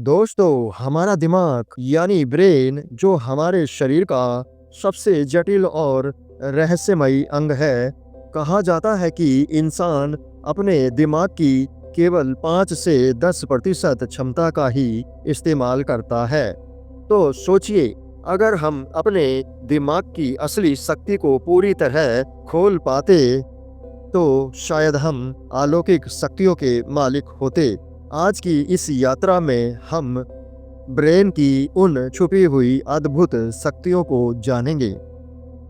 दोस्तों, हमारा दिमाग यानी ब्रेन जो हमारे शरीर का सबसे जटिल और रहस्यमयी अंग है, कहा जाता है कि इंसान अपने दिमाग की केवल 5 से 10% क्षमता का ही इस्तेमाल करता है। तो सोचिए, अगर हम अपने दिमाग की असली शक्ति को पूरी तरह खोल पाते, तो शायद हम अलौकिक शक्तियों के मालिक होते। आज की इस यात्रा में हम ब्रेन की उन छुपी हुई अद्भुत शक्तियों को जानेंगे,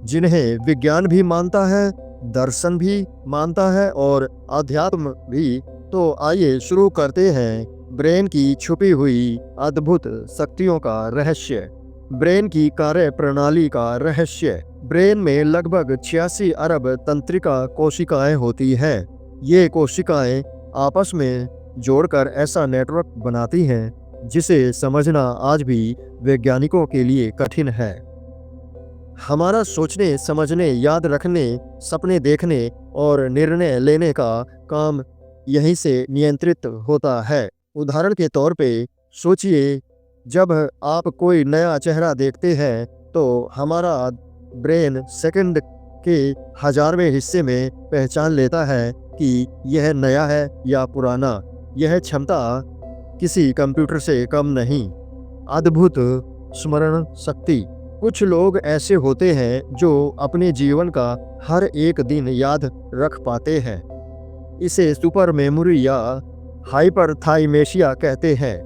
जिन्हें विज्ञान भी मानता है, दर्शन भी मानता है और अध्यात्म भी। तो आइए शुरू करते हैं ब्रेन की छुपी हुई अद्भुत शक्तियों का रहस्य। ब्रेन की कार्य प्रणाली का रहस्य। ब्रेन में लगभग 86 अरब तंत्रिका कोशिकाएं होती हैं। ये कोशिकाएं आपस में जोड़कर ऐसा नेटवर्क बनाती हैं जिसे समझना आज भी वैज्ञानिकों के लिए कठिन है। हमारा सोचने, समझने, याद रखने, सपने देखने और निर्णय लेने का काम यहीं से नियंत्रित होता है। उदाहरण के तौर पे सोचिए, जब आप कोई नया चेहरा देखते हैं तो हमारा ब्रेन सेकंड के 1000वें हिस्से में पहचान लेता है कि यह नया है या पुराना। यह क्षमता किसी कंप्यूटर से कम नहीं। अद्भुत स्मरण शक्ति। कुछ लोग ऐसे होते हैं जो अपने जीवन का हर एक दिन याद रख पाते हैं। इसे सुपर मेमोरी या हाइपरथाइमेशिया कहते हैं।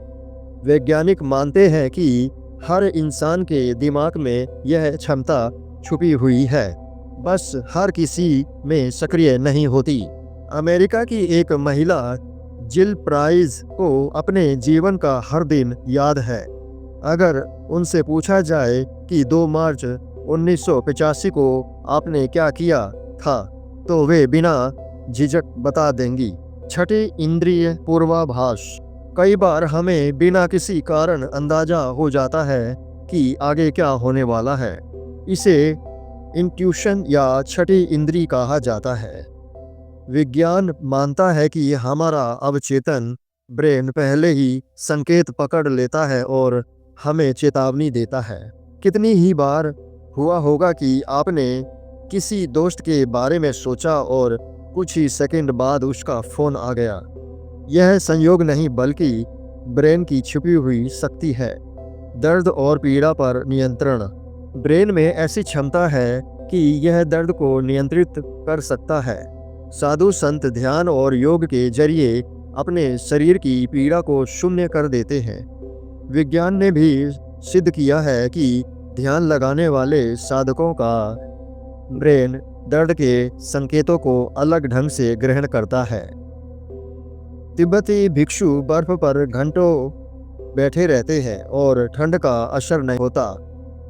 वैज्ञानिक मानते हैं कि हर इंसान के दिमाग में यह क्षमता छुपी हुई है, बस हर किसी में सक्रिय नहीं होती। अमेरिका की एक महिला जिल प्राइस को अपने जीवन का हर दिन याद है। अगर उनसे पूछा जाए कि 2 मार्च 1985 को आपने क्या किया था, तो वे बिना झिझक बता देंगी। छठी इंद्रिय पूर्वाभास। कई बार हमें बिना किसी कारण अंदाजा हो जाता है कि आगे क्या होने वाला है। इसे इंट्यूशन या छठी इंद्री कहा जाता है। विज्ञान मानता है कि हमारा अवचेतन ब्रेन पहले ही संकेत पकड़ लेता है और हमें चेतावनी देता है। कितनी ही बार हुआ होगा कि आपने किसी दोस्त के बारे में सोचा और कुछ ही सेकंड बाद उसका फोन आ गया। यह संयोग नहीं बल्कि ब्रेन की छुपी हुई शक्ति है। दर्द और पीड़ा पर नियंत्रण। ब्रेन में ऐसी क्षमता है कि यह दर्द को नियंत्रित कर सकता है। साधु संत ध्यान और योग के जरिए अपने शरीर की पीड़ा को शून्य कर देते हैं। विज्ञान ने भी सिद्ध किया है कि ध्यान लगाने वाले साधकों का ब्रेन दर्द के संकेतों को अलग ढंग से ग्रहण करता है। तिब्बती भिक्षु बर्फ पर घंटों बैठे रहते हैं और ठंड का असर नहीं होता।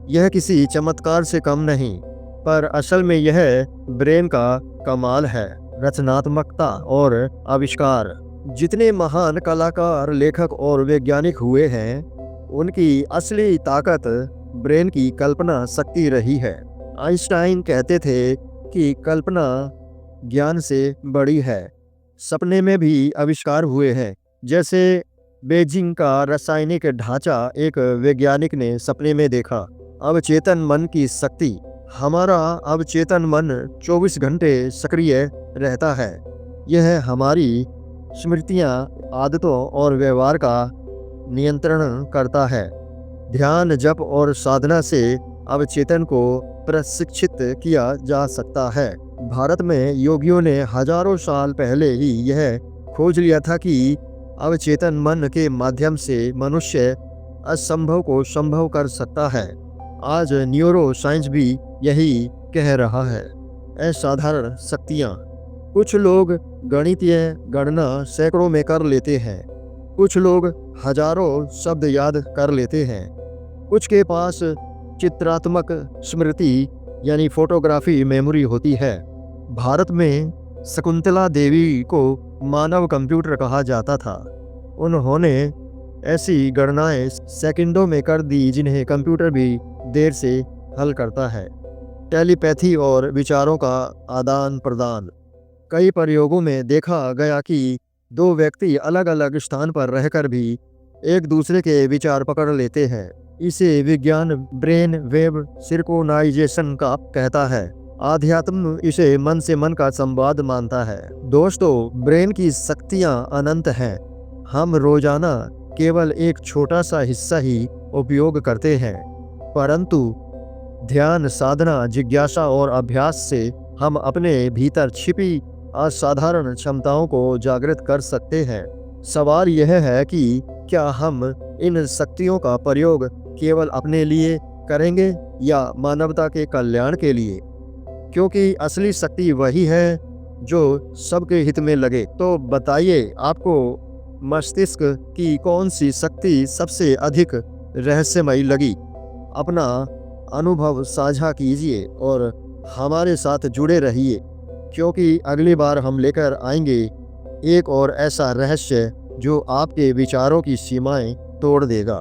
यह किसी चमत्कार से कम नहीं, पर असल में यह ब्रेन का कमाल है। रचनात्मकता और आविष्कार। जितने महान कलाकार, लेखक और वैज्ञानिक हुए हैं, उनकी असली ताकत ब्रेन की कल्पना शक्ति रही है। आइंस्टाइन कहते थे कि कल्पना ज्ञान से बड़ी है। सपने में भी आविष्कार हुए हैं, जैसे बेजिंग का रासायनिक ढांचा एक वैज्ञानिक ने सपने में देखा। अवचेतन मन की शक्ति। हमारा अवचेतन मन 24 घंटे सक्रिय रहता है। यह हमारी स्मृतियाँ, आदतों और व्यवहार का नियंत्रण करता है। ध्यान, जप और साधना से अवचेतन को प्रशिक्षित किया जा सकता है। भारत में योगियों ने हजारों साल पहले ही यह खोज लिया था कि अवचेतन मन के माध्यम से मनुष्य असंभव को संभव कर सकता है। आज न्यूरो साइंस भी यही कह रहा है। असाधारण शक्तियाँ। कुछ लोग गणितीय गणना सैकड़ों में कर लेते हैं। कुछ लोग हजारों शब्द याद कर लेते हैं। कुछ के पास चित्रात्मक स्मृति यानी फोटोग्राफी मेमोरी होती है। भारत में शकुंतला देवी को मानव कंप्यूटर कहा जाता था। उन्होंने ऐसी गणनाएं सेकंडों में कर दी जिन्हें कंप्यूटर भी देर से हल करता है। टेलीपैथी और विचारों का आदान प्रदान। कई प्रयोगों में देखा गया कि 2 व्यक्ति अलग अलग स्थान पर रहकर भी एक दूसरे के विचार पकड़ लेते हैं। इसे विज्ञान ब्रेन वेव सिंक्रोनाइजेशन का कहता है। आध्यात्म इसे मन से मन का संवाद मानता है। दोस्तों, ब्रेन की शक्तियां अनंत हैं। हम रोजाना केवल एक छोटा सा हिस्सा ही उपयोग करते हैं, परंतु ध्यान साधना, जिज्ञासा और अभ्यास से हम अपने भीतर छिपी असाधारण क्षमताओं को जागृत कर सकते हैं। सवाल यह है कि क्या हम इन शक्तियों का प्रयोग केवल अपने लिए करेंगे या मानवता के कल्याण के लिए? क्योंकि असली शक्ति वही है जो सबके हित में लगे। तो बताइए, आपको मस्तिष्क की कौन सी शक्ति सबसे अधिक रहस्यमयी लगी? अपना अनुभव साझा कीजिए और हमारे साथ जुड़े रहिए, क्योंकि अगली बार हम लेकर आएंगे एक और ऐसा रहस्य जो आपके विचारों की सीमाएं तोड़ देगा।